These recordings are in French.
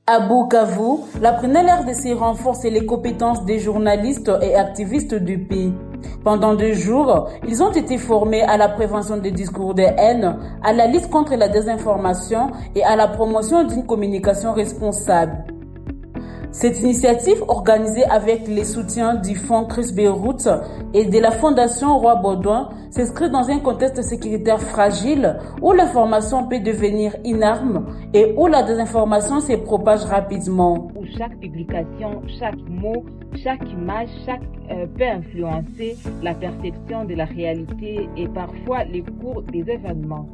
À Bukavu, la Prunelle RDC renforce les compétences des journalistes et activistes de paix. Pendant 2 jours, ils ont été formés à la prévention des discours de haine, à la lutte contre la désinformation et à la promotion d'une communication responsable. Cette initiative, organisée avec les soutiens du Fonds Chris Beyrouth et de la Fondation Roi Baudouin, s'inscrit dans un contexte sécuritaire fragile où l'information peut devenir une arme et où la désinformation se propage rapidement. Où chaque publication, chaque mot, chaque image, peut influencer la perception de la réalité et parfois les cours des événements.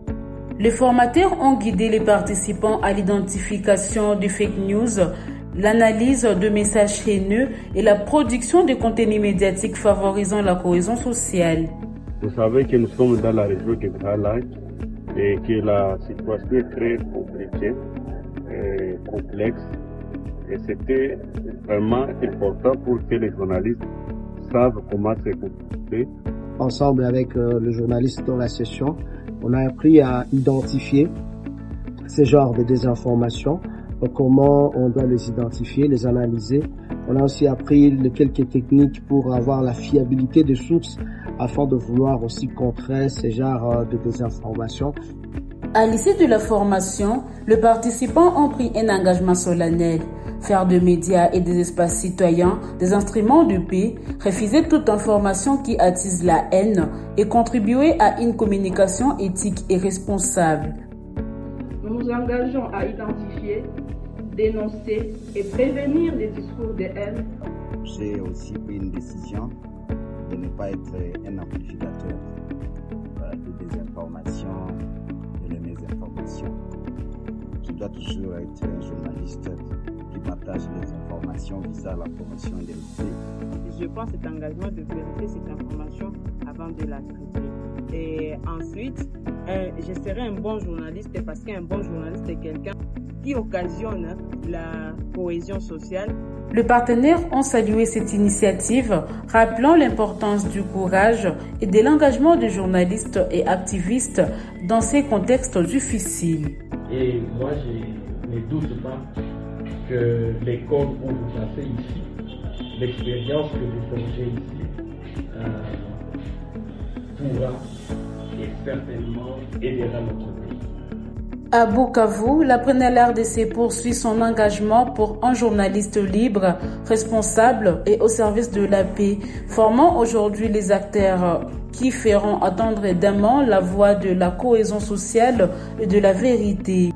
Les formateurs ont guidé les participants à l'identification des fake news, l'analyse de messages haineux et la production de contenus médiatiques favorisant la cohésion sociale. Vous savez que nous sommes dans la région de Grand Lac et que la situation est très compliquée et complexe. Et c'était vraiment important pour que les journalistes savent comment se comporter. Ensemble avec le journaliste dans la session, on a appris à identifier ces genres de désinformation, comment on doit les identifier, les analyser. On a aussi appris quelques techniques pour avoir la fiabilité des sources afin de vouloir aussi contrer ces genres de désinformation. À l'issue de la formation, les participants ont pris un engagement solennel. Faire de médias et des espaces citoyens des instruments de paix, refuser toute information qui attise la haine et contribuer à une communication éthique et responsable. Nous nous engageons à identifier, dénoncer et prévenir les discours de haine. J'ai aussi pris une décision de ne pas être un amplificateur de désinformation, de la mésinformation. Je dois toujours être un journaliste qui partage les informations visant à la promotion des idées. Je prends cet engagement de vérifier cette information avant de la traiter. Et ensuite, je serai un bon journaliste parce qu'un bon journaliste est quelqu'un qui occasionne la cohésion sociale. Les partenaires ont salué cette initiative, rappelant l'importance du courage et de l'engagement des journalistes et activistes dans ces contextes difficiles. Et moi, je ne doute pas que l'école où vous passez ici, l'expérience que vous forgez ici, pourra et certainement aidera notre pays. À Bukavu, la Prunelle RDC poursuit son engagement pour un journaliste libre, responsable et au service de la paix, formant aujourd'hui les acteurs qui feront entendre aisément la voix de la cohésion sociale et de la vérité.